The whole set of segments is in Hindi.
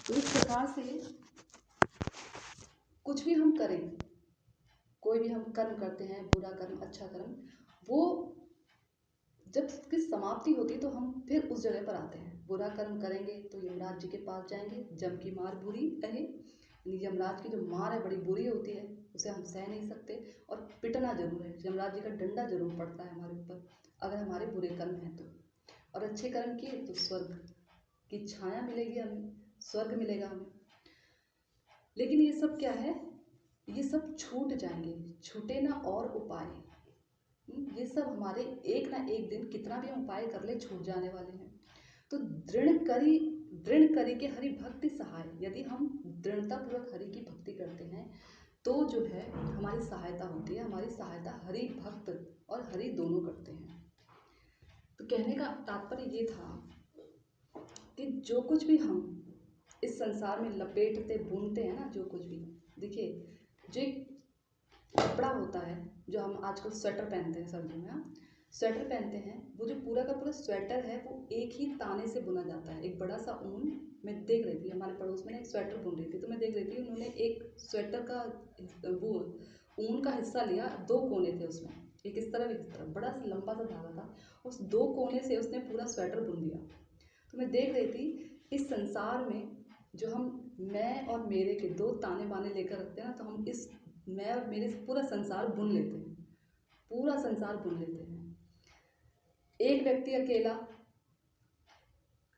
तो इस प्रकार से कुछ भी हम करें, कोई भी हम कर्म करते हैं, बुरा कर्म अच्छा कर्म, वो जब उसकी समाप्ति होती है तो हम फिर उस जगह पर आते हैं। बुरा कर्म करेंगे तो यमराज जी के पास जाएंगे, जम की मार बुरी है, यमराज की जो मार है बड़ी बुरी होती है, उसे हम सह नहीं सकते और पिटना जरूर है, यमराज जी का डंडा जरूर पड़ता है हमारे ऊपर अगर हमारे बुरे कर्म हैं तो। और अच्छे कर्म किए तो स्वर्ग की छाया मिलेगी हमें, स्वर्ग मिलेगा हमें। लेकिन ये सब क्या है, ये सब छूट जाएंगे, छूटे ना और उपाय। ये सब हमारे एक ना एक दिन कितना भी हम उपाय कर ले छूट जाने वाले हैं। तो दृढ़ करी के हरि भक्ति सहाय, यदि हम दृढ़ता पूर्वक हरि की भक्ति करते हैं तो जो है हमारी सहायता होती है, हमारी सहायता हरि भक्त और हरि दोनों करते हैं। तो कहने का तात्पर्य ये था कि जो कुछ भी हम इस संसार में लपेटते बुनते हैं ना, जो कुछ भी, देखिए जो एक कपड़ा होता है, जो हम आजकल स्वेटर पहनते हैं सर्दियों में, हाँ स्वेटर पहनते हैं, वो जो पूरा का पूरा स्वेटर है वो एक ही ताने से बुना जाता है। एक बड़ा सा ऊन, मैं देख रही थी हमारे पड़ोस में एक स्वेटर बुन रही थी, तो मैं देख रही थी उन्होंने एक स्वेटर का वो ऊन का हिस्सा लिया, दो कोने थे उसमें, एक इस तरफ एक इस तरफ, बड़ा सा लंबा सा धागा था, उस दो कोने से उसने पूरा स्वेटर बुन दिया। तो मैं देख रही थी इस संसार में जो हम मैं और मेरे के दो ताने बाने लेकर रखते हैं ना, तो हम इस मैं और मेरे से पूरा संसार बुन लेते हैं, पूरा संसार बुन लेते हैं। एक व्यक्ति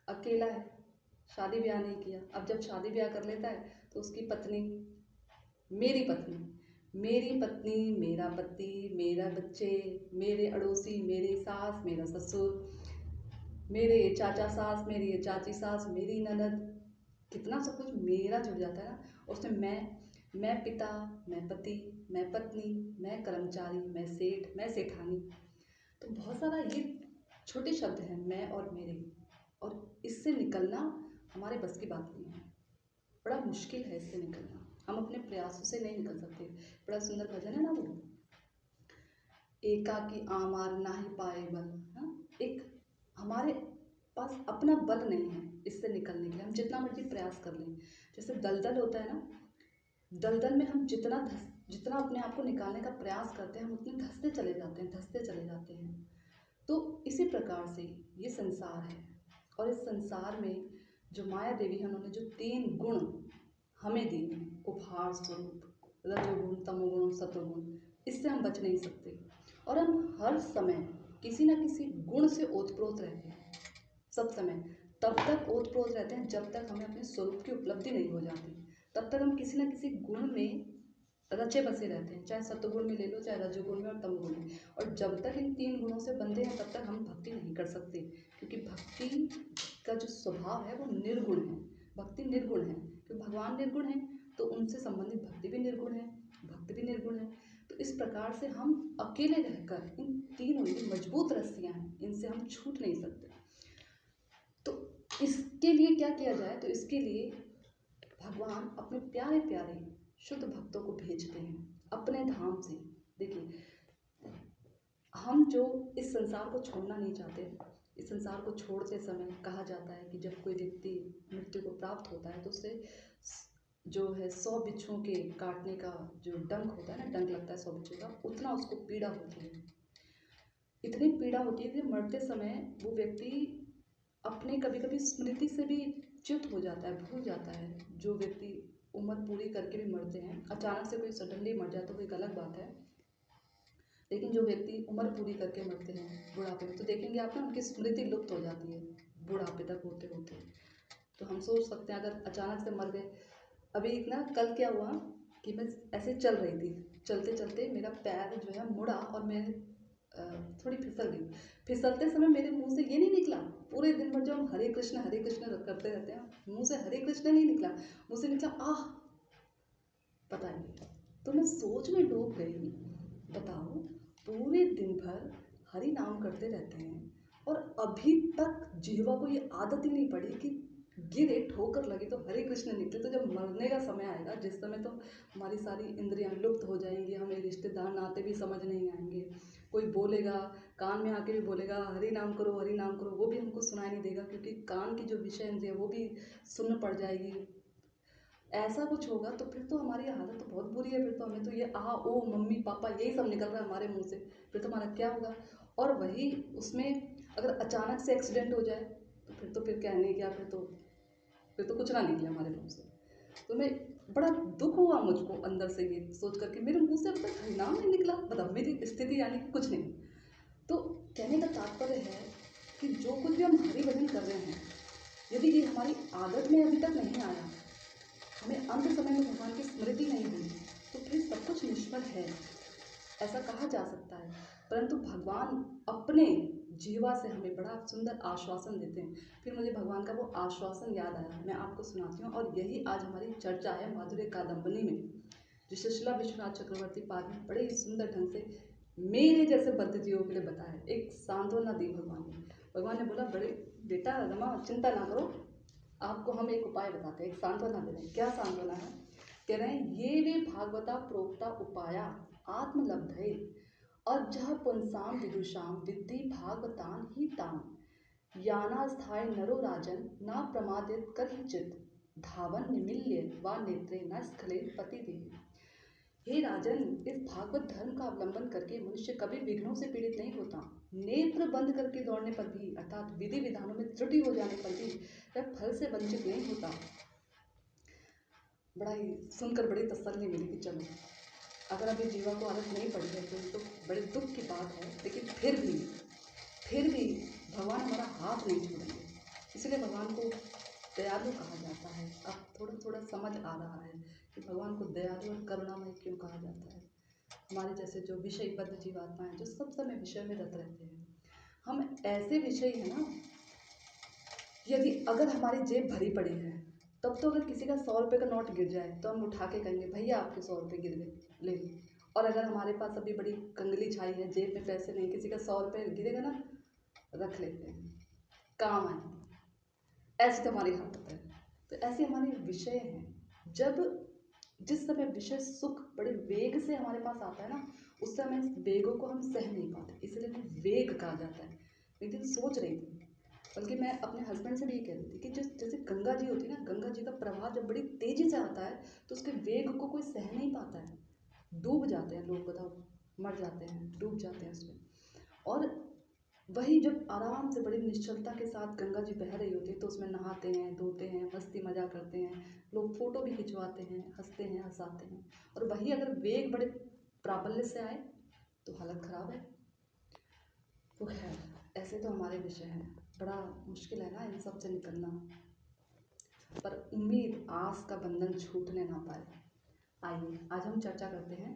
अकेला है, शादी ब्याह नहीं किया, अब जब शादी ब्याह कर लेता है तो उसकी पत्नी, मेरी पत्नी, मेरा पति, मेरा बच्चे, मेरे अड़ोसी, मेरी सास, मेरा ससुर, मेरे चाचा सास, मेरी चाची सास, मेरी ननद, कितना सब कुछ मेरा जुड़ जाता है ना। उसमें मैं पिता, मैं पति, मैं पत्नी, मैं कर्मचारी, मैं सेठ, मैं सेठानी, तो बहुत सारा ये छोटे शब्द हैं, मैं और मेरे, और इससे निकलना हमारे बस की बात नहीं है, बड़ा मुश्किल है इससे निकलना, हम अपने प्रयासों से नहीं निकल सकते। बड़ा सुंदर भजन है ना वो, एकाकी आमार ना ही पाए बल। हाँ, एक हमारे पास अपना बल नहीं है इससे निकलने के लिए, हम जितना मर्जी प्रयास कर लें। जैसे दलदल होता है ना, दलदल में हम जितना अपने आप को निकालने का प्रयास करते हैं, हम उतने धंसते चले जाते हैं। तो इसी प्रकार से ये संसार है, और इस संसार में जो माया देवी है, उन्होंने जो 3 गुण हमें दिए हैं, उपहार स्वरूप, रजोगुण, तमोगुण, सतोगुण, इससे हम बच नहीं सकते। और हम हर समय किसी न किसी गुण से ओतप्रोत रहते हैं, सब समय तब तक ओतप्रोत रहते हैं जब तक हमें अपने स्वरूप की उपलब्धि नहीं हो जाती, तब तक हम किसी न किसी गुण में रचे बसे रहते हैं, चाहे सतोगुण में ले लो, चाहे रजोगुण में और तमोगुण में। और जब तक इन 3 गुणों से बंधे हैं तब तक हम भक्ति नहीं कर सकते, क्योंकि भक्ति का जो स्वभाव है वो निर्गुण है, भक्ति निर्गुण है, क्योंकि भगवान निर्गुण है तो उनसे संबंधित भक्ति भी निर्गुण है, भक्ति भी निर्गुण है। तो इस प्रकार से हम अकेले रहकर इन तीनों ये मजबूत रस्सियाँ हैं, इनसे हम छूट नहीं सकते। तो इसके लिए क्या किया जाए, तो इसके लिए भगवान अपने प्यारे प्यारे शुद्ध भक्तों को भेजते हैं अपने धाम से। देखिए, हम जो इस संसार को छोड़ना नहीं चाहते, इस संसार को छोड़ते समय कहा जाता है कि जब कोई व्यक्ति मृत्यु को प्राप्त होता है तो उससे जो है 100 बिच्छुओं के काटने का जो डंक होता है ना, डंक लगता है 100 बिच्छू का, उतना उसको पीड़ा होती है, इतनी पीड़ा होती है कि मरते समय वो व्यक्ति अपने कभी कभी स्मृति से भी च्युत हो जाता है, भूल जाता है। जो व्यक्ति उम्र पूरी करके भी मरते हैं, अचानक से कोई सडनली मर जाए तो कोई अलग बात है, लेकिन जो व्यक्ति उम्र पूरी करके मरते हैं बुढ़ापे में, तो देखेंगे आप ना, उनकी स्मृति लुप्त हो जाती है बुढ़ापे तक होते होते। तो हम सोच सकते हैं अगर अचानक से मर गए। अभी इतना कल क्या हुआ कि मैं ऐसे चल रही थी, चलते चलते मेरा पैर जो है मुड़ा और मैं थोड़ी फिसल गई। फिसलते समय मेरे मुंह से ये नहीं निकला, पूरे दिन भर जो हम हरे कृष्ण करते रहते हैं, मुंह से हरे कृष्ण नहीं निकला, मुंह से निकला आह, पता नहीं। तो मैं सोच में डूब गई, बताओ पूरे दिन भर हरि नाम करते रहते हैं और अभी तक जिह्वा को ये आदत ही नहीं पड़ी कि गिरे, ठोकर लगी तो हरे कृष्ण निकले। तो जब मरने का समय आएगा, जिस समय तो हमारी सारी इंद्रियां लुप्त हो जाएंगी, हमें रिश्तेदार नाते भी समझ नहीं आएंगे, कोई बोलेगा कान में आके भी बोलेगा हरि नाम करो, हरि नाम करो, वो भी हमको सुनाई नहीं देगा, क्योंकि कान की जो विषय इंद्रिय है वो भी सुन्न पड़ जाएगी। ऐसा कुछ होगा तो फिर तो हमारी हालत तो बहुत बुरी है। फिर तो हमें तो ये आ ओ मम्मी पापा यही सब निकल रहा है हमारे मुंह से, फिर तो हमारा क्या होगा। और वही उसमें अगर अचानक से एक्सीडेंट हो जाए तो फिर कहने क्या, फिर तो कुछ ना निकले हमारे मुंह से। तो मैं बड़ा दुख हुआ मुझको अंदर से ये सोच करके, मेरे मुंह से अब तक हरिनाम नहीं निकला। बताओ मेरी स्थिति यानी कि कुछ नहीं। तो कहने का तात्पर्य है कि जो कुछ भी हम हरि भजन कर रहे हैं, यदि ये हमारी आदत में अभी तक नहीं आया, हमें अंत समय में भगवान की स्मृति नहीं हुई, तो फिर सब कुछ निष्फल है, ऐसा कहा जा सकता है। परंतु भगवान अपने जीवा से हमें बड़ा सुंदर आश्वासन देते हैं। फिर मुझे भगवान का वो आश्वासन याद आया, मैं आपको सुनाती हूँ। और यही आज हमारी चर्चा है माधुर्य कादम्बनी में, जो शिला विश्वनाथ चक्रवर्ती पाद ने बड़े ही सुंदर ढंग से मेरे जैसे बद्ध जीवों के लिए बताया। एक सांत्वना दी भगवान ने। भगवान ने बोला, बड़े बेटा रमा चिंता ना करो, आपको हम एक उपाय बताते हैं, एक सांत्वना दे रहे हैं। क्या सांत्वना है? कह रहे हैं, ये वे भागवता प्रोक्ता उपाया आत्मलब्धये अजह पुंसाम विदुषाम विद्धि भागवतान ही ताम याना स्थाय नरो राजन ना प्रमादित कथिचित धावन निमिल्य व नेत्रे न स्खले पति देह। हे राजन, इस भागवत धर्म का अवलंबन करके मनुष्य कभी विघ्नों से पीड़ित नहीं होता। नेत्र बंद करके दौड़ने पर भी, अर्थात विधि विधानों में त्रुटि हो जाने पर भी वह फल से वंचित नहीं होता। बड़ा ही सुनकर बड़ी तसल्ली मिली कि चलो, अगर अभी जीवा को आदत नहीं पड़ी है तो बड़े दुख की बात है, लेकिन फिर भी भगवान हमारा हाथ नहीं छोड़ेंगे। इसलिए भगवान को दयालु कहा जाता है। अब थोड़ा थोड़ा समझ आ रहा है कि भगवान को दयालु और करुणामय क्यों कहा जाता है। हमारे जैसे जो विषयबद्ध जीवात्मा हैं, जो सब समय विषय में रत रहते हैं, हम ऐसे विषय हैं ना, यदि अगर हमारी जेब भरी पड़ी है, तब तो अगर किसी का 100 रुपये का नोट गिर जाए तो हम उठा के कहेंगे भैया आपके 100 रुपये गिर गए, ले लो। और अगर हमारे पास अभी बड़ी कंगली छाई है, जेब में पैसे नहीं, किसी का 100 रुपये गिरेगा ना, रख लेते हैं, काम आए। ऐसी तो हमारी हालत है। तो ऐसे हमारे विषय हैं। जब जिस समय विषय सुख बड़े वेग से हमारे पास आता है ना, उस समय इस वेगों को हम सह नहीं पाते, इसलिए इन्हें वेग कहा जाता है। एक दिन सोच रही थी, बल्कि मैं अपने हस्बैंड से भी ये कह रही थी कि जैसे गंगा जी होती है ना, गंगा जी का प्रवाह जब बड़ी तेजी से आता है तो उसके वेग को कोई सह नहीं पाता है, डूब जाते हैं लोग, बताओ, मर जाते हैं, डूब जाते हैं उसमें। और वही जब आराम से बड़ी निश्चलता के साथ गंगा जी बह रही होती है तो उसमें नहाते हैं, धोते हैं, मस्ती मजा करते हैं, लोग फोटो भी खिंचवाते हैं, हंसते हैं, हंसाते हैं। और वही अगर वेग बड़े प्राबल्य से आए तो हालत खराब है। तो खैर, ऐसे तो हमारे विषय हैं। बड़ा मुश्किल है ना इन सब से निकलना, पर उम्मीद आस का बंधन छूटने ना पाए। आइए आज हम चर्चा करते हैं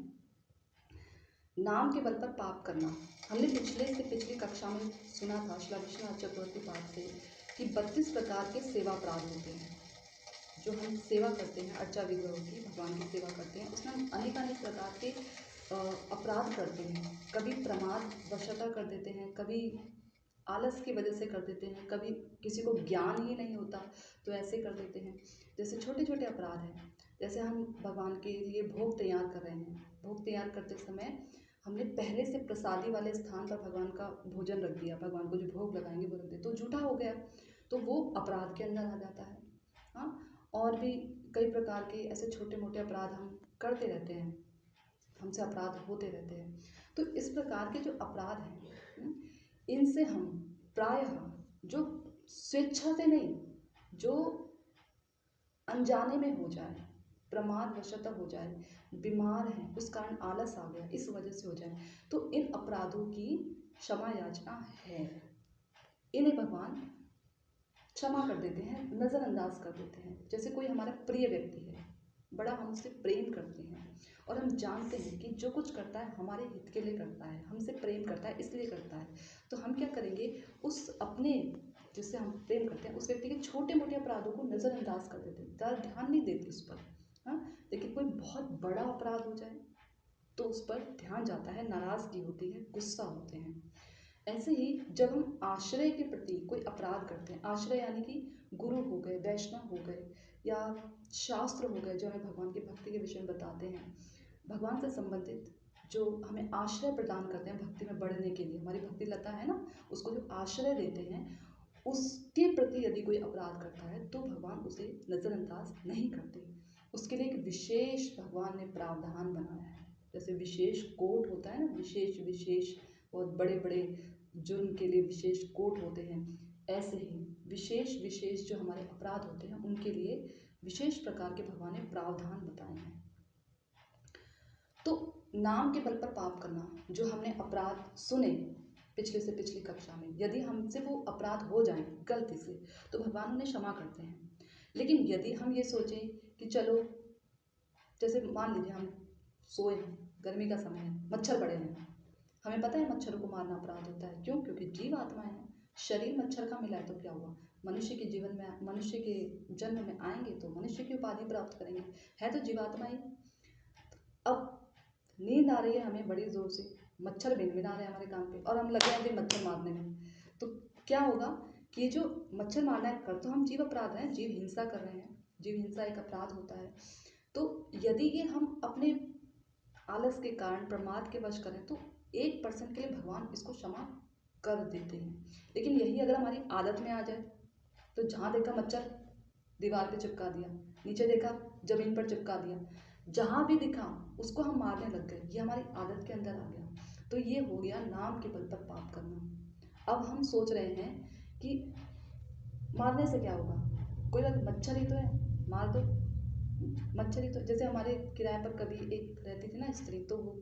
नाम के बल पर पाप करना। हमने पिछली कक्षा में सुना था श्री विश्वनाथ चक्रवर्ती पाठ से कि 32 प्रकार के सेवा अपराध होते हैं जो हम सेवा करते हैं, अर्चा विग्रह की, भगवान की सेवा करते हैं। उसमें हम अनेकानेक प्रकार के अपराध करते हैं। कभी प्रमाद वशता कर देते हैं, कभी आलस की वजह से कर देते हैं, कभी किसी को ज्ञान ही नहीं होता तो ऐसे कर देते हैं। जैसे छोटे छोटे अपराध हैं, जैसे हम भगवान के लिए भोग तैयार कर रहे हैं, भोग तैयार करते समय हमने पहले से प्रसादी वाले स्थान पर भगवान का भोजन रख दिया, भगवान को जो भोग लगाएंगे वो रख दिया, तो झूठा हो गया, तो वो अपराध के अंदर आ जाता है। हाँ, और भी कई प्रकार के ऐसे छोटे मोटे अपराध हम करते रहते हैं, हमसे अपराध होते रहते हैं। तो इस प्रकार के जो अपराध हैं, इनसे हम प्रायः, जो स्वेच्छा से नहीं, जो अनजाने में हो जाए, प्रमाद वशतः हो जाए, बीमार हैं उस कारण आलस आ गया, इस वजह से हो जाए, तो इन अपराधों की क्षमा याचना है। इन्हें भगवान क्षमा कर देते हैं, नज़रअंदाज कर देते हैं। जैसे कोई हमारा प्रिय व्यक्ति है, बड़ा हम उससे प्रेम करते हैं और हम जानते हैं कि जो कुछ करता है हमारे हित के लिए करता है, हमसे प्रेम करता है इसलिए करता है, तो हम क्या करेंगे, उस अपने जिससे हम प्रेम करते हैं उस व्यक्ति के छोटे मोटे अपराधों को नज़रअंदाज कर देते हैं, ज़्यादा ध्यान नहीं देते उस पर। हाँ, लेकिन कोई बहुत बड़ा अपराध हो जाए तो उस पर ध्यान जाता है, नाराज़गी होती है, गुस्सा होते हैं। ऐसे ही जब हम आश्रय के प्रति कोई अपराध करते हैं, आश्रय यानी कि गुरु हो गए, वैष्णव हो गए, या शास्त्र हो गए जो हमें भगवान की भक्ति के विषय में बताते हैं, भगवान से संबंधित जो हमें आश्रय प्रदान करते हैं भक्ति में बढ़ने के लिए, हमारी भक्ति लता है ना, उसको जो आश्रय देते हैं, उसके प्रति यदि कोई अपराध करता है तो भगवान उसे नज़रअंदाज नहीं करते। उसके लिए एक विशेष भगवान ने प्रावधान बनाया है। जैसे विशेष कोर्ट होता है ना, विशेष विशेष बहुत बड़े बड़े जुर्म के लिए विशेष कोर्ट होते हैं, ऐसे ही विशेष विशेष जो हमारे अपराध होते हैं उनके लिए विशेष प्रकार के भगवान ने प्रावधान बताए हैं। तो नाम के बल पर पाप करना, जो हमने अपराध सुने पिछले से पिछली कक्षा में, यदि हमसे वो अपराध हो जाए गलती से तो भगवान उन्हें क्षमा करते हैं। लेकिन यदि हम ये सोचें कि चलो, जैसे मान लीजिए हम सोए हैं, गर्मी का समय है, मच्छर बड़े हैं, हमें पता है मच्छरों को मारना अपराध होता है। क्यों? क्योंकि जीव आत्माएं हैं, शरीर मच्छर का मिला है तो क्या हुआ, मनुष्य के जीवन में, मनुष्य के जन्म में आएंगे तो मनुष्य की उपाधि प्राप्त करेंगे, है तो जीवात्मा ही। अब नींद आ रही है हमें बड़ी जोर से, मच्छर भिनभिना रहे हैं हमारे कान पे और हम लगे हैं मच्छर मारने में, तो क्या होगा कि ये जो मच्छर मारना है कर तो हम जीव अपराध हैं, जीव हिंसा कर रहे हैं, जीव हिंसा एक अपराध होता है। तो यदि ये हम अपने आलस के कारण, प्रमाद के वश करें तो 1% के लिए भगवान इसको क्षमा कर देते हैं। लेकिन यही अगर हमारी आदत में आ जाए तो जहाँ देखा मच्छर दीवार पे चिपका दिया, नीचे देखा जमीन पर चिपका दिया, जहाँ भी दिखा उसको हम मारने लग गए, ये हमारी आदत के अंदर आ गया, तो ये हो गया नाम के बल पर पाप करना। अब हम सोच रहे हैं कि मारने से क्या होगा, कोई बात, मच्छर ही तो है, मार दो, मच्छर ही तो। जैसे हमारे किराए पर कभी एक रहती थी ना स्त्री, तो वो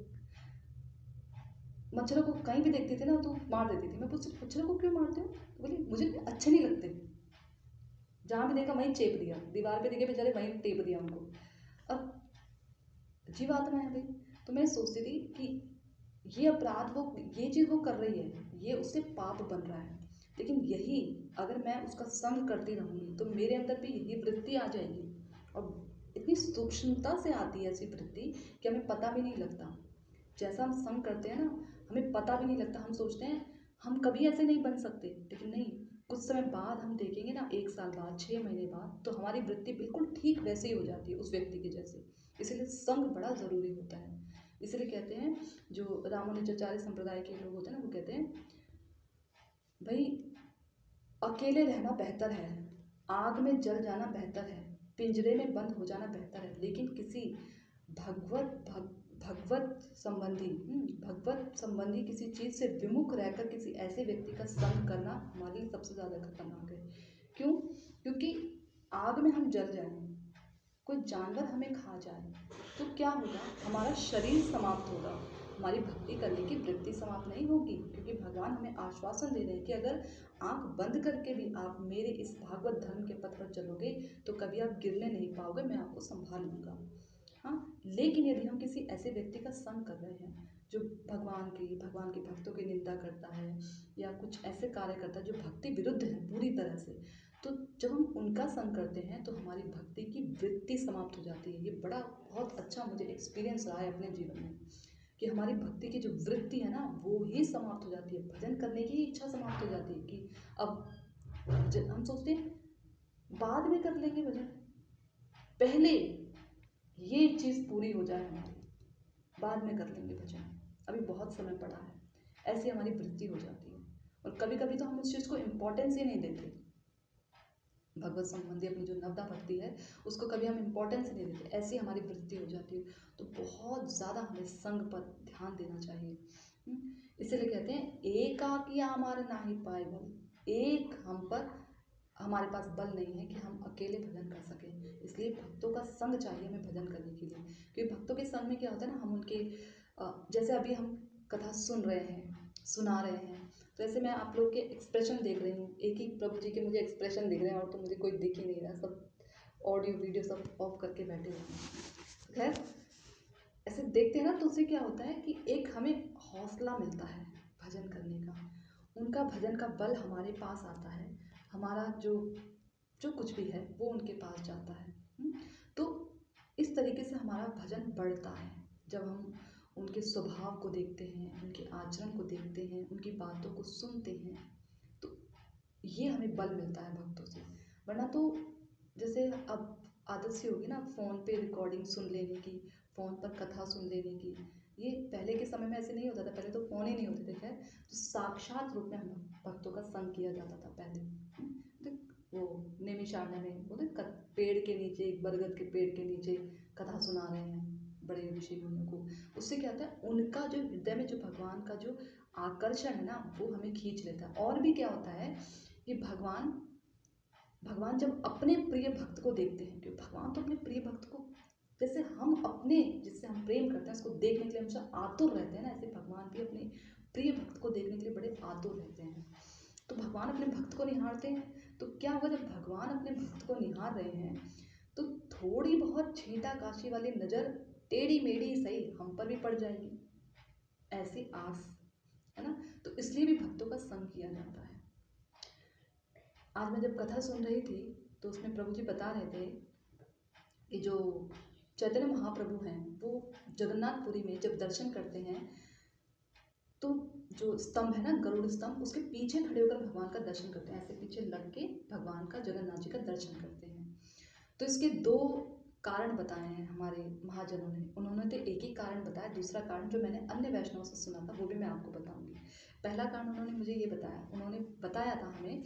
मच्छरों को कहीं भी देखती थी ना तो मार देती थी। मैं पूछती, मच्छरों को क्यों मारते हो? तो बोली मुझे अच्छे नहीं लगते, जहाँ भी देखा वहीं चेप दिया, दीवार पे दिखे बेचारे वहीं टेप दिया उनको। अब जीवात्मा है भाई, तो मैं सोचती थी कि ये अपराध वो, ये चीज़ वो कर रही है, ये उससे पाप बन रहा है, लेकिन यही अगर मैं उसका संग करती रहूँगी तो मेरे अंदर भी यही वृत्ति आ जाएगी, और इतनी सूक्ष्मता से आती है ऐसी वृत्ति कि हमें पता भी नहीं लगता। जैसा हम संग करते हैं ना, हमें पता भी नहीं लगता, हम सोचते हैं हम कभी ऐसे नहीं बन सकते, लेकिन नहीं, कुछ समय बाद हम देखेंगे ना, 1 साल बाद, 6 महीने बाद, तो हमारी वृत्ति बिल्कुल ठीक वैसे ही हो जाती है उस व्यक्ति की जैसे। इसलिए संग बड़ा ज़रूरी होता है। इसलिए कहते हैं, जो रामानुजाचार्य संप्रदाय के लोग होते हैं ना, वो कहते हैं भाई अकेले रहना बेहतर है, आग में जल जाना बेहतर है, पिंजरे में बंद हो जाना बेहतर है, लेकिन किसी भगवत संबंधी भगवत संबंधी किसी चीज़ से विमुख रहकर किसी ऐसे व्यक्ति का संग करना हमारे लिए सबसे ज़्यादा खतरनाक है। क्यों? क्योंकि आग में हम जल जाएं, कोई जानवर हमें खा जाए तो क्या होगा, हमारा शरीर समाप्त होगा, हमारी भक्ति करने की वृत्ति समाप्त नहीं होगी। क्योंकि भगवान हमें आश्वासन दे रहे हैं कि अगर आंख बंद करके भी आप मेरे इस भागवत धर्म के पथ पर चलोगे तो कभी आप गिरने नहीं पाओगे, मैं आपको संभाल लूँगा। हाँ, लेकिन यदि हम किसी ऐसे व्यक्ति का संग कर रहे हैं जो भगवान के भक्तों की निंदा करता है या कुछ ऐसे कार्य करता है जो भक्ति विरुद्ध है पूरी तरह से, तो जब हम उनका संग करते हैं तो हमारी भक्ति की वृत्ति समाप्त हो जाती है। ये बड़ा बहुत अच्छा मुझे एक्सपीरियंस रहा है अपने जीवन में कि हमारी भक्ति की जो वृत्ति है ना वो ही समाप्त हो जाती है, भजन करने की इच्छा समाप्त हो जाती है कि अब हम सोचते हैं बाद में कर लेंगे भजन, पहले ये चीज़ पूरी हो जाए हमारी, बाद में कर लेंगे भजन, अभी बहुत समय पड़ा है, ऐसी हमारी वृत्ति हो जाती है। और कभी कभी तो हम उस चीज़ को इम्पोर्टेंस ही नहीं देते, भगवत संबंधी अपनी जो नवदा भक्ति है उसको कभी हम इम्पोर्टेंस नहीं देते, ऐसी हमारी वृत्ति हो जाती है। तो बहुत ज़्यादा हमें संग पर ध्यान देना चाहिए। इसीलिए कहते हैं एकाकी हमारे ना ही पाए बल, एक हम पर हमारे पास बल नहीं है कि हम अकेले भजन कर सकें, इसलिए भक्तों का संग चाहिए हमें भजन करने के लिए। क्योंकि भक्तों के संग में क्या होता है ना, हम उनके जैसे अभी हम कथा सुन रहे हैं, सुना रहे हैं, तो ऐसे मैं आप लोग के एक्सप्रेशन देख रही हूँ, एक ही प्रभु जी के मुझे एक्सप्रेशन दिख रहे हैं और तो मुझे कोई दिख ही नहीं रहा, सब ऑडियो वीडियो सब ऑफ करके बैठे हुए हैं। खैर ऐसे देखते हैं ना तो उससे क्या होता है कि एक हमें हौसला मिलता है भजन करने का, उनका भजन का बल हमारे पास आता है, हमारा जो जो कुछ भी है वो उनके पास जाता है। तो इस तरीके से हमारा भजन बढ़ता है जब हम उनके स्वभाव को देखते हैं, उनके आचरण को देखते हैं, उनकी बातों को सुनते हैं, तो ये हमें बल मिलता है भक्तों से। वरना तो जैसे अब आदत सी होगी ना फ़ोन पे रिकॉर्डिंग सुन लेने की, फ़ोन पर कथा सुन लेने की, ये पहले के समय में ऐसे नहीं होता था, पहले तो फ़ोन ही नहीं होते थे खैर, तो साक्षात रूप में हम भक्तों का संग किया जाता था पहले। तो वो नैमिषारण्य में बोले पेड़ के नीचे, एक बरगद के पेड़ के नीचे कथा सुना रहे हैं बड़े ऋषि मुनियों को। उससे क्या होता है, उनका जो हृदय में जो भगवान का जो आकर्षण है ना, वो हमें खींच लेता है। और भी क्या होता है कि भगवान जब अपने प्रिय भक्त को देखते हैं, क्योंकि भगवान तो अपने प्रिय भक्त को जैसे हम अपने जिससे हम प्रेम करते हैं उसको देखने के लिए हमेशा आतुर रहते हैं ना, ऐसे भगवान भी अपने प्रिय भक्त को देखने के लिए बड़े आतुर रहते हैं। तो भगवान अपने भक्त को निहारते हैं, तो क्या होगा, जब भगवान अपने भक्त को निहार रहे हैं तो थोड़ी बहुत छींटा काशी वाली नज़र टेढ़ी मेढ़ी सही हम पर भी पड़ जाएगी, ऐसी आस है ना। तो इसलिए भी भक्तों का संग किया जाता है। आज मैं जब कथा सुन रही थी तो उसमें प्रभु जी बता रहे थे कि जो चैतन्य महाप्रभु हैं वो जगन्नाथपुरी में जब दर्शन करते हैं तो जो स्तंभ है ना, गरुड़ स्तंभ, उसके पीछे खड़े होकर भगवान का दर्शन करते हैं, ऐसे पीछे लग के भगवान का, जगन्नाथ जी का दर्शन करते हैं। तो इसके दो कारण बताए हैं हमारे महाजनों ने। उन्होंने तो एक ही कारण बताया, दूसरा कारण जो मैंने अन्य वैष्णव से सुना था वो भी मैं आपको बताऊंगी। पहला कारण उन्होंने मुझे ये बताया, उन्होंने बताया था हमें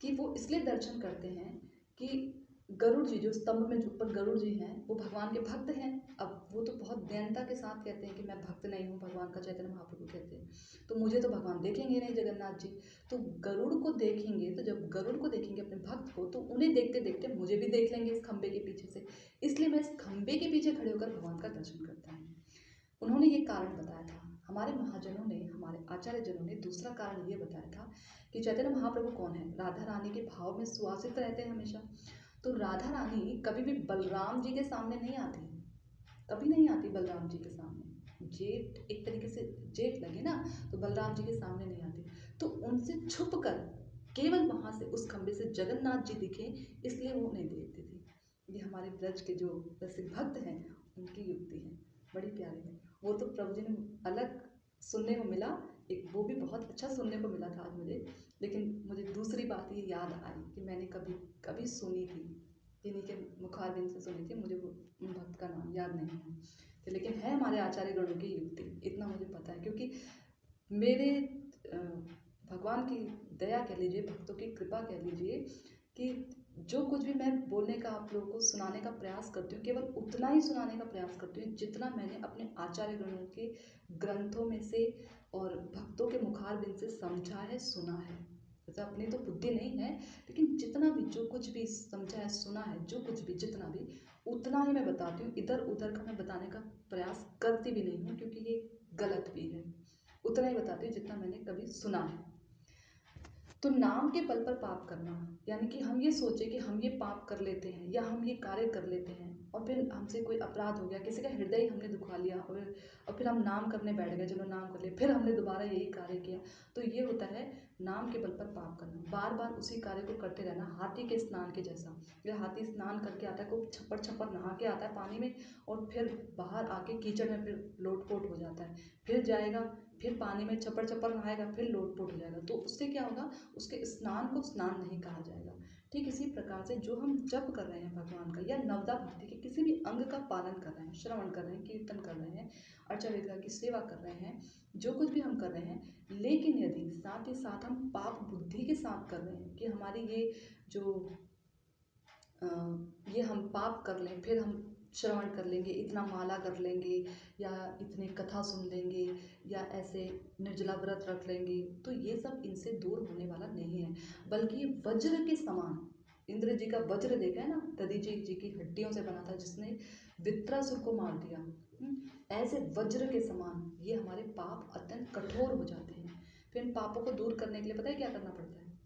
कि वो इसलिए दर्शन करते हैं कि गरुड़ जी, जो स्तंभ में जो ऊपर गरुड़ जी हैं, वो भगवान के भक्त हैं। अब वो तो बहुत दयानता के साथ कहते हैं कि मैं भक्त नहीं हूँ भगवान का, चैतन्य महाप्रभु कहते हैं, तो मुझे तो भगवान देखेंगे नहीं जगन्नाथ जी। तो गरुड़ को देखेंगे, तो जब गरुड़ को देखेंगे अपने भक्त को, तो उन्हें देखते देखते मुझे भी देख लेंगे इस खंबे के पीछे से, इसलिए मैं इस खंबे के पीछे खड़े होकर भगवान का दर्शन करता हूँ। उन्होंने ये कारण बताया था। हमारे महाजनों ने, हमारे आचार्य जनों ने दूसरा कारण ये बताया था कि चैतन्य महाप्रभु कौन है, राधा रानी के भाव में सुवासित रहते हैं हमेशा। तो राधा रानी कभी भी बलराम जी के सामने नहीं आती, कभी नहीं आती बलराम जी के सामने। जेठ एक तरीके से जेठ लगे ना, तो बलराम जी के सामने नहीं आती, तो उनसे छुप कर केवल वहाँ से उस खंबे से जगन्नाथ जी दिखे, इसलिए वो नहीं देखती थी। ये हमारे ब्रज के जो रसिक भक्त हैं उनकी युक्ति है, बड़ी प्यारी है। वो तो प्रभु जी ने अलग सुनने को मिला, एक वो भी बहुत अच्छा सुनने को मिला था आज मुझे। लेकिन मुझे दूसरी बात ये याद आई कि मैंने कभी कभी सुनी थी, इन्हीं के मुखारबिंद से सुनी थी, मुझे वो भक्त का नाम याद नहीं है, तो लेकिन है हमारे आचार्य गणों की युक्ति, इतना मुझे पता है। क्योंकि मेरे भगवान की दया कह लीजिए, भक्तों की कृपा कह लीजिए, कि जो कुछ भी मैं बोलने का, आप लोगों को सुनाने का प्रयास करती हूँ, केवल उतना ही सुनाने का प्रयास करती हूँ जितना मैंने अपने आचार्य गणों के ग्रंथों में से और भक्तों के मुखारबिंद से समझा है, सुना है। जैसे अपनी तो बुद्धि नहीं है, लेकिन जितना भी जो कुछ भी समझा है, सुना है, जो कुछ भी जितना भी, उतना ही मैं बताती हूँ। इधर उधर का मैं बताने का प्रयास करती भी नहीं हूँ, क्योंकि ये गलत भी है। उतना ही बताती हूँ जितना मैंने कभी सुना है। तो नाम के बल पर पाप करना, यानी कि हम ये सोचे कि हम ये पाप कर लेते हैं या हम ये कार्य कर लेते हैं और फिर हमसे कोई अपराध हो गया, किसी का हृदय हमने दुखा लिया और फिर हम नाम करने बैठ गए, चलो नाम कर लिया, फिर हमने दोबारा यही कार्य किया, तो ये होता है नाम के बल पर पाप करना। बार बार उसी कार्य को करते रहना, हाथी के स्नान के जैसा। या हाथी स्नान करके आता है, खूब छप्पर छप्पर नहा के आता है पानी में, और फिर बाहर आके कीचड़ में फिर लोटपोट हो जाता है, फिर जाएगा, फिर पानी में छप्पर छप्पर नहाएगा, फिर लोटपोट हो जाएगा, तो उससे क्या होगा, उसके स्नान को स्नान नहीं कहा जाएगा। ठीक इसी प्रकार से जो हम जप कर रहे हैं भगवान का, या नवदा भक्ति के किसी भी अंग का पालन कर रहे हैं, श्रवण कर रहे हैं, कीर्तन कर रहे हैं, अर्चा विग्रह की सेवा कर रहे हैं, जो कुछ भी हम कर रहे हैं, लेकिन यदि साथ ही साथ हम पाप बुद्धि के साथ कर रहे हैं कि हमारी ये जो ये हम पाप कर लें, फिर हम श्रवण कर लेंगे, इतना माला कर लेंगे, या इतनी कथा सुन लेंगे, या ऐसे निर्जला व्रत रख लेंगे, तो ये सब इनसे दूर होने वाला नहीं है, बल्कि वज्र के समान। इंद्र जी का वज्र देखा है ना, दधीचि जी की हड्डियों से बना था, जिसने वित्रासुर को मार दिया। ऐसे वज्र के समान ये हमारे पाप अत्यंत कठोर हो जाते हैं। फिर इन पापों को दूर करने के लिए पता है क्या करना पड़ता है,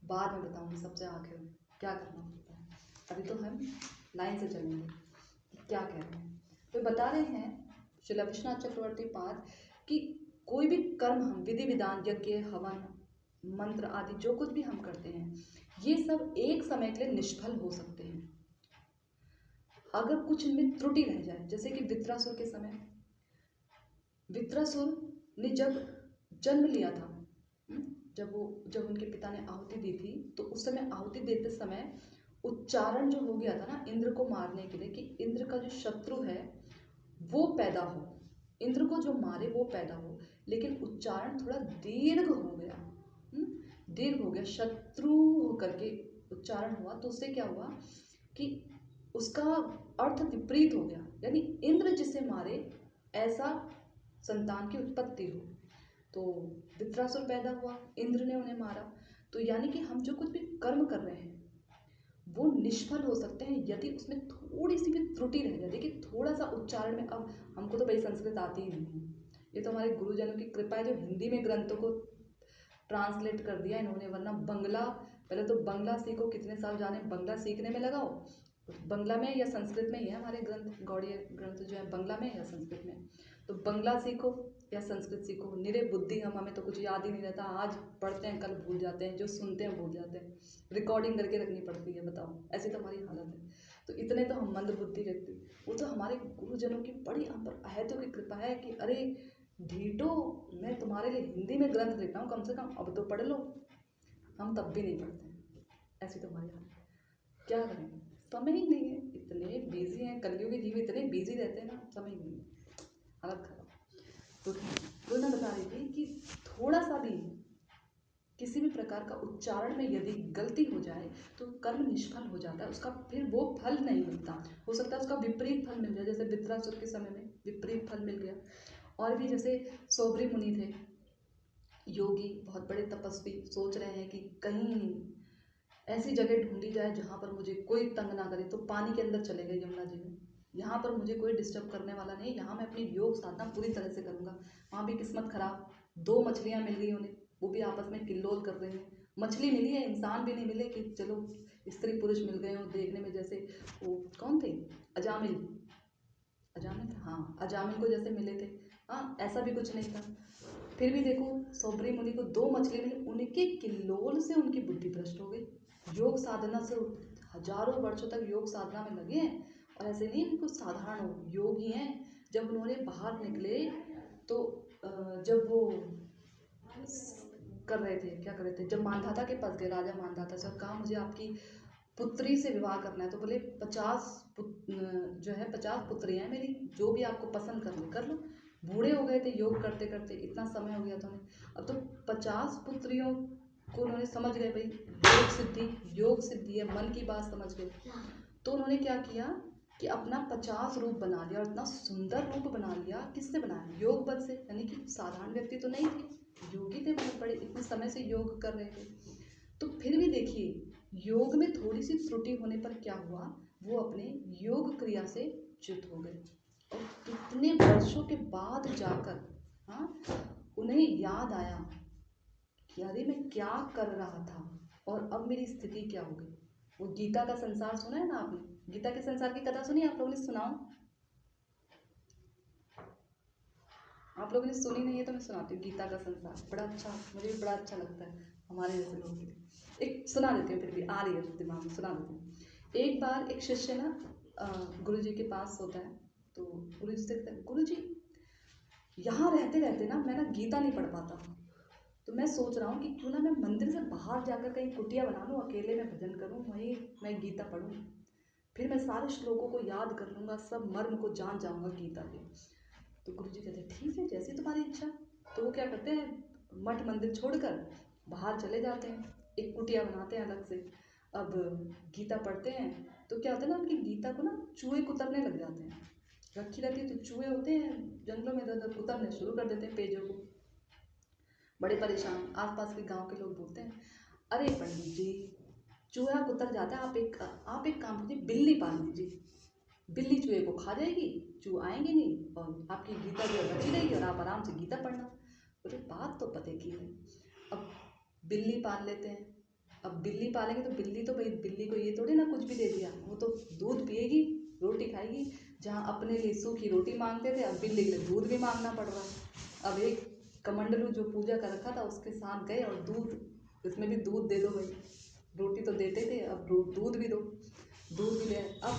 बाद में बताऊंगी सबसे आखिर में क्या करना पड़ता है। अभी तो हम लाइन से चलेंगे, क्या कह रहे हैं। तो बता रहे हैं श्रील विश्वनाथ चक्रवर्ती पाद कि कोई भी कर्म हम विधि विधान, यज्ञ, हवन, मंत्र आदि जो कुछ भी हम करते हैं, ये सब एक समय के लिए निष्फल हो सकते हैं अगर कुछ इनमें त्रुटि रह जाए। जैसे कि वित्रासुर के समय, वित्रासुर ने जब जन्म लिया था, जब उनके पिता ने आहुति दी थी, तो उस समय आहुति देते समय उच्चारण जो हो गया था ना इंद्र को मारने के लिए, कि इंद्र का जो शत्रु है वो पैदा हो, इंद्र को जो मारे वो पैदा हो, लेकिन उच्चारण थोड़ा दीर्घ हो गया, दीर्घ हो गया, शत्रु होकर के उच्चारण हुआ, तो उससे क्या हुआ कि उसका अर्थ विपरीत हो गया, यानी इंद्र जिसे मारे ऐसा संतान की उत्पत्ति हो। तो वृत्रासुर पैदा हुआ, इंद्र ने उन्हें मारा। तो यानी कि हम जो कुछ भी कर्म कर रहे हैं वो निष्फल हो सकते हैं यदि उसमें थोड़ी सी भी त्रुटि रह जाए। देखिए थोड़ा सा उच्चारण में, अब हमको तो भाई संस्कृत आती ही नहीं है, ये तो हमारे गुरुजनों की कृपा है जो हिंदी में ग्रंथों को ट्रांसलेट कर दिया इन्होंने, वरना बंगला, पहले तो बंगला सीखो, कितने साल जाने बंगला सीखने में लगाओ, बंगला में या संस्कृत में ही है हमारे ग्रंथ, गौड़ीय ग्रंथ जो है बंगला में या संस्कृत में, तो बंगला सीखो या संस्कृत सीखो, निरे बुद्धि हमें तो कुछ याद ही नहीं रहता, आज पढ़ते हैं कल भूल जाते हैं, जो सुनते हैं भूल जाते हैं, रिकॉर्डिंग करके रखनी पड़ती है, बताओ ऐसी तो हमारी हालत है। तो इतने तो हम मंद बुद्धि व्यक्ति, वो तो हमारे गुरुजनों की बड़ी हम पर अहैतों की कृपा है कि अरे ढीठो, मैं तुम्हारे लिए हिंदी में ग्रंथ लिख रहा हूँ, कम से कम अब तो पढ़ लो। हम तब भी नहीं पढ़ते हैं, ऐसी तो हमारी हालत। क्या करें, समय ही नहीं है, इतने बिजी हैं, कलयुगी जीव इतने बिजी रहते हैं ना, समय ही नहीं है, हालत खराब। तो मैं बता रही थी कि थोड़ा सा भी किसी भी प्रकार का उच्चारण में यदि गलती हो जाए तो कर्म निष्फल हो जाता है, उसका फिर वो फल नहीं मिलता, हो सकता है उसका विपरीत फल मिल जाए, जैसे वृत्रासुर के समय में विपरीत फल मिल गया। और भी जैसे सौभरी मुनि थे, योगी, बहुत बड़े तपस्वी, सोच रहे हैं कि कहीं ऐसी जगह ढूंढी जाए जहाँ पर मुझे कोई तंग ना करे, तो पानी के अंदर चले गए यमुना जी में, यहाँ पर मुझे कोई डिस्टर्ब करने वाला नहीं, यहाँ मैं अपनी योग साधना पूरी तरह से करूँगा। वहाँ भी किस्मत खराब, 2 मछलियाँ मिल गई उन्हें, वो भी आपस में किल्लोल कर रहे हैं, मछली मिली है, इंसान भी नहीं मिले कि चलो स्त्री पुरुष मिल गए हो, देखने में जैसे वो कौन थे, अजामिल, अजामिल, हाँ अजामिल को जैसे मिले थे, हाँ ऐसा भी कुछ नहीं था। फिर भी देखो सौभरी मुनि को 2 मछली मिली, उनके किल्लोल से उनकी बुद्धि भ्रष्ट हो गई, योग साधना से हजारों वर्षों तक योग साधना में लगे हैं, और ऐसे नहीं उनको साधारण योगी हैं। जब उन्होंने बाहर निकले तो जब वो कर रहे थे, क्या कर रहे थे, जब मानधाता के पास गए, राजा मानधाता से, कहा मुझे आपकी पुत्री से विवाह करना है, तो बोले 50 जो है 50 पुत्रियाँ हैं मेरी, जो भी आपको पसंद कर लो। बूढ़े हो गए थे योग करते करते, इतना समय हो गया था उन्हें, अब तो 50 पुत्रियों को उन्होंने समझ गए भाई योग सिद्धि है, मन की बात समझ गए। तो उन्होंने क्या किया कि अपना 50 रूप बना लिया, और इतना सुंदर रूप बना लिया, किससे बनाया, योग बल से, यानी कि साधारण व्यक्ति तो नहीं थे, योगी थे बहुत बड़े, इतने समय से योग कर रहे थे। तो फिर भी देखिए योग में थोड़ी सी त्रुटि होने पर क्या हुआ, वो अपने योग क्रिया से च्युत हो गए, और कितने वर्षों के बाद जाकर उन्हें याद आया कि अरे मैं क्या कर रहा था और अब मेरी स्थिति क्या हो गई। वो गीता का संसार सुना है ना आपने, गीता के संसार की कथा सुनी, आप लोगों ने सुनाओ, आप लोगों ने सुनी नहीं है तो मैं सुनाती हूँ। गीता का संसार बड़ा अच्छा, मुझे भी बड़ा अच्छा लगता है हमारे जैसे लोगों के लिए। एक सुना देती हूँ, फिर भी आ रही है दिमाग में, सुना देती हूँ। एक बार एक शिष्य ना गुरु जी के पास होता है, तो गुरु जी से कहता है, गुरु जी यहाँ रहते रहते ना मैं ना गीता नहीं पढ़ पाता, तो मैं सोच रहा हूँ कि क्यों ना मैं मंदिर से बाहर जाकर कहीं कुटिया बना लूँ, अकेले में भजन करूँ, वहीं मैं गीता पढ़ूँ, फिर मैं सारे श्लोकों को याद कर लूँगा, सब मर्म को जान जाऊँगा गीता के। तो गुरु जी कहते हैं ठीक है, जैसी तुम्हारी इच्छा। तो वो क्या करते हैं, मठ मंदिर छोड़कर बाहर चले जाते हैं, एक कुटिया बनाते हैं अलग से। अब गीता पढ़ते हैं तो क्या होता है ना, उनकी गीता को ना चूहे कुतरने लग जाते हैं, रखी रहती है तो चूहे होते हैं जंगलों में, इधर कुतरने शुरू कर देते हैं पेजों को, बड़े परेशान। आसपास के गांव के लोग बोलते हैं, अरे पंडित जी चूहा कुतर जाता है, आप एक काम कीजिए, बिल्ली पाल लीजिए, बिल्ली चूहे को खा जाएगी, चूहे आएंगे नहीं, और आपकी गीता जो बची रहेगी और आप आराम से गीता पढ़ना। बोले बात तो पते की है। अब बिल्ली पाल लेते हैं, अब बिल्ली पालेंगे तो बिल्ली तो भाई, बिल्ली को ये थोड़ी ना कुछ भी दे दिया, वो तो दूध पिएगी, रोटी खाएगी। जहाँ अपने लिए सूखी रोटी मांगते थे, अब बिल्ली के लिए दूध भी मांगना पड़ रहा है। अब एक कमंडलू जो पूजा कर रखा था उसके साथ गए और दूध, इसमें भी दूध दे दो भाई, रोटी तो देते थे, अब दूध भी दो, दूध भी ले। अब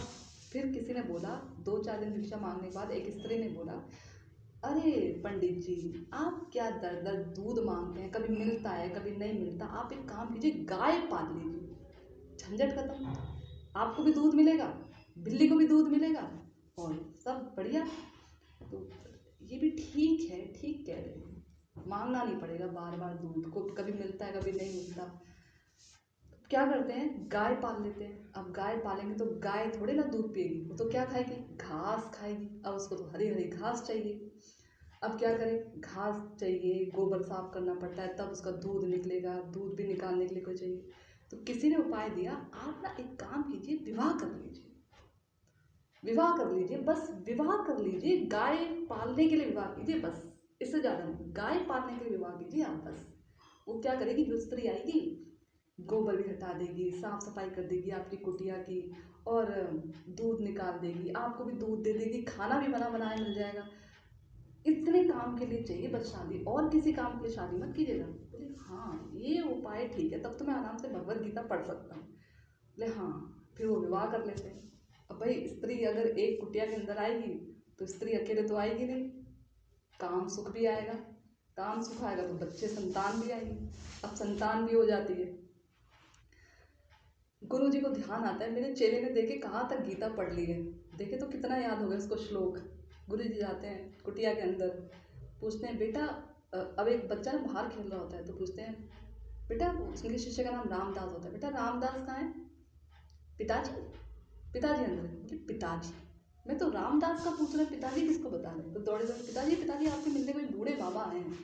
फिर किसी ने बोला, 2-4 दिन भिक्षा मांगने के बाद एक स्त्री ने बोला, अरे पंडित जी आप क्या दर दर दूध मांगते हैं, कभी मिलता है कभी नहीं मिलता, आप एक काम कीजिए गाय पाल लीजिए, झंझट खत्म, आपको भी दूध मिलेगा, बिल्ली को भी दूध मिलेगा, और सब बढ़िया। तो ये भी ठीक है, ठीक कह रहे हैं, मांगना नहीं पड़ेगा बार बार दूध को, कभी मिलता है कभी नहीं मिलता। क्या करते हैं, गाय पाल लेते हैं। अब गाय पालेंगे तो गाय थोड़ी ना दूध पिएगी, वो तो क्या खाएगी, घास खाएगी। अब उसको तो हरी हरी घास चाहिए। अब क्या करें, घास चाहिए, गोबर साफ करना पड़ता है, तब उसका दूध निकलेगा, दूध भी निकालने के लिए कोई चाहिए। तो किसी ने उपाय दिया, आप ना एक काम कीजिए, विवाह कर लीजिए, विवाह कर लीजिए, बस विवाह कर लीजिए, गाय पालने के लिए विवाह कीजिए, बस इससे ज़्यादा नहीं, गाय पालने के लिए विवाह कीजिए आप बस। वो क्या करेगी, जो स्त्री आएगी, गोबर भी हटा देगी, साफ सफाई कर देगी आपकी कुटिया की, और दूध निकाल देगी, आपको भी दूध दे देगी, खाना भी बना बनाया मिल जाएगा। इतने काम के लिए चाहिए बस शादी, और किसी काम के लिए शादी मत कीजिएगा। बोले हाँ ये उपाय ठीक है, तब तो मैं आराम से भगवत गीता पढ़ सकता हूँ। बोले हाँ, फिर वो विवाह कर लेते हैं। अब भाई स्त्री अगर एक कुटिया के अंदर आएगी तो स्त्री अकेले तो आएगी नहीं, काम सुख भी आएगा, काम सुख आएगा तो बच्चे संतान भी आएगी। अब संतान भी हो जाती है, गुरु जी को ध्यान आता है, मेरे चेले ने देखे कहाँ तक गीता पढ़ ली है, देखे तो कितना याद हो गया उसको श्लोक। गुरु जी जाते हैं कुटिया के अंदर, पूछते हैं बेटा, अब एक बच्चा ना बाहर खेल रहा होता है, तो पूछते हैं बेटा, उसके शिष्य का नाम रामदास होता है, बेटा रामदास कहाँ है, पिताजी, पिताजी अंदर है। बोले पिताजी, मैं तो रामदास का पूछ रहा, पिताजी किसको बता रहे। तो दौड़े दौड़े, पिताजी पिताजी आपके मिलने कोई बूढ़े बाबा आए हैं।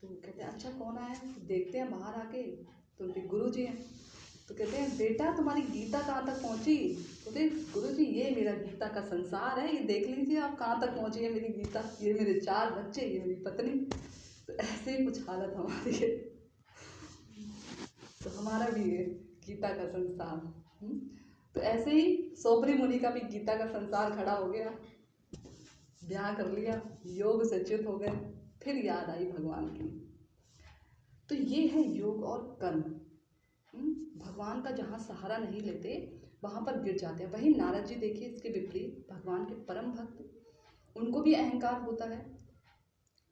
तो कहते हैं अच्छा कौन आया है, तो देखते हैं बाहर आके, तो उनके गुरु जी हैं। तो कहते हैं बेटा तुम्हारी गीता कहाँ तक पहुँची। बोले गुरु जी ये मेरा गीता का संसार है, ये देख लीजिए आप कहाँ तक पहुँची है मेरी गीता, ये मेरे 4 बच्चे, ये मेरी पत्नी। तो ऐसे ही कुछ हालत हमारी है, तो हमारा भी है गीता का संसार। तो ऐसे ही सोपरी मुनि का भी गीता का संसार खड़ा हो गया, ब्याह कर लिया, योग से च्युत हो गए, फिर याद आई भगवान की। तो ये है योग और कर्म। भगवान का जहाँ सहारा नहीं लेते वहाँ पर गिर जाते हैं। वही नारद जी देखिए, इसके विपरीत भगवान के परम भक्त, उनको भी अहंकार होता है,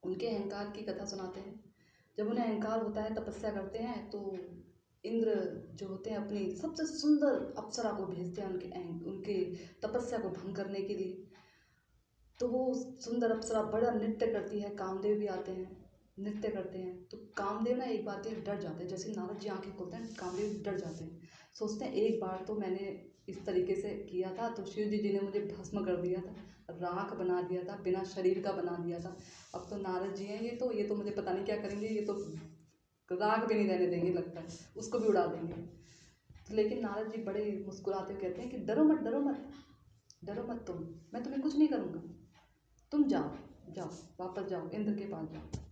उनके अहंकार की कथा सुनाते हैं। जब उन्हें अहंकार होता है, तपस्या करते हैं, तो इंद्र जो होते हैं अपनी सबसे सुंदर अप्सरा को भेजते हैं उनके तपस्या को भंग करने के लिए। तो वो सुंदर अप्सरा बड़ा नृत्य करती है, कामदेव भी आते हैं, नृत्य करते हैं। तो कामदेव ना एक बार के लिए डर जाते हैं, जैसे नारद जी आंखें खोलते हैं कामदेव डर जाते हैं, सोचते हैं एक बार तो मैंने इस तरीके से किया था तो शिव जी ने मुझे भस्म कर दिया था, राख बना दिया था, बिना शरीर का बना दिया था। अब तो नारद जी हैं, ये तो मुझे पता नहीं क्या करेंगे, ये तो राख भी नहीं रहने देंगे, लगता है उसको भी उड़ा देंगे। तो लेकिन नारद जी बड़े मुस्कुराते हुए कहते हैं कि डरो मत, डरो मत, डरो मत तुम, मैं तुम्हें कुछ नहीं करूँगा, तुम जाओ, जाओ वापस जाओ, इंद्र के पास जाओ।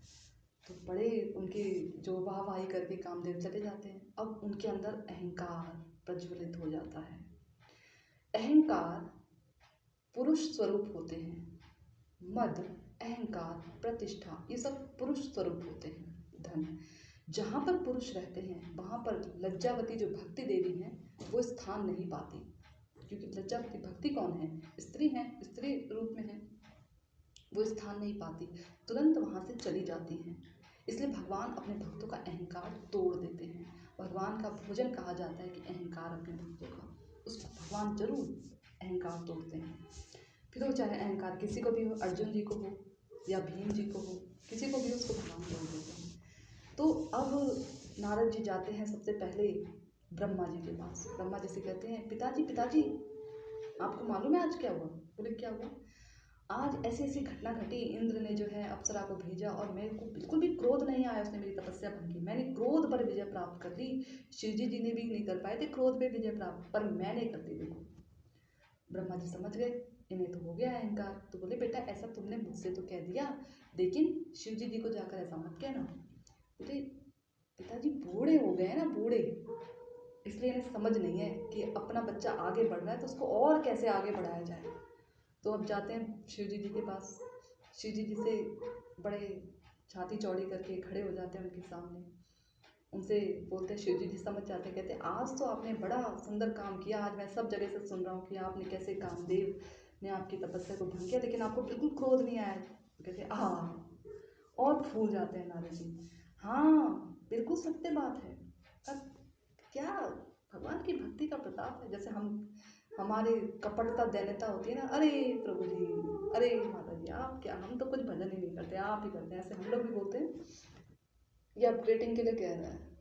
तो बड़े उनकी जो वाहवाही करके कामदेव चले जाते हैं। अब उनके अंदर अहंकार प्रज्वलित हो जाता है। अहंकार पुरुष स्वरूप होते हैं, मद, अहंकार, प्रतिष्ठा, ये सब पुरुष स्वरूप होते हैं। धन, जहाँ पर पुरुष रहते हैं वहाँ पर लज्जावती जो भक्ति देवी हैं वो स्थान नहीं पाती, क्योंकि लज्जावती भक्ति कौन है, स्त्री है, स्त्री रूप में है, वो स्थान नहीं पाती, तुरंत वहाँ से चली जाती हैं। इसलिए भगवान अपने भक्तों का अहंकार तोड़ देते हैं। भगवान का भोजन कहा जाता है कि अहंकार अपने भक्तों का, उस भगवान जरूर अहंकार तोड़ते हैं। फिर वो चाहे अहंकार किसी को भी हो, अर्जुन जी को हो या भीम जी को हो, किसी को भी उसको भगवान तोड़ देते हैं। तो अब नारद जी जाते हैं सबसे पहले ब्रह्मा जी के पास। ब्रह्मा जी से कहते हैं पिताजी, पिताजी आपको मालूम है आज क्या हुआ। बोले क्या हुआ। आज ऐसी ऐसी घटना घटी, इंद्र ने जो है अप्सरा को भेजा और मेरे को बिल्कुल भी क्रोध नहीं आया, उसने मेरी तपस्या भंग की, मैंने क्रोध पर विजय प्राप्त कर ली। शिवजी जी ने भी नहीं कर पाए थे क्रोध पे विजय प्राप्त, पर मैंने कर दी। देखो ब्रह्मा जी समझ गए इन्हें तो हो गया अहंकार। तो बोले बेटा ऐसा तुमने मुझसे तो कह दिया, लेकिन शिवजी जी को जाकर ऐसा मत कहना। बोले पिताजी बूढ़े हो गए हैं ना, बूढ़े, इसलिए इन्हें समझ नहीं है कि अपना बच्चा आगे बढ़ रहा है तो उसको और कैसे आगे बढ़ाया जाए। तो अब जाते हैं शिवजी जी के पास, शिवजी जी से बड़े छाती चौड़ी करके खड़े हो जाते हैं उनके सामने, उनसे बोलते हैं, शिवजी जी समझ जाते हैं, कहते हैं आज तो आपने बड़ा सुंदर काम किया, आज मैं सब जगह से सुन रहा हूँ कि आपने कैसे कामदेव ने आपकी तपस्या को भंग किया, लेकिन आपको बिल्कुल क्रोध नहीं आया। तो कहते हैं और फूल जाते हैं नारद जी। हाँ बिल्कुल सत्य बात है। अब क्या भगवान की भक्ति का प्रताप है, जैसे हम हमारी कपटता दैन्यता होती है ना, अरे प्रभु जी अरे माता जी आप क्या, हम तो कुछ भजन ही नहीं करते, आप ही करते हैं, ऐसे हम लोग भी बोलते हैं। ये अपग्रेडिंग के लिए कह रहा है।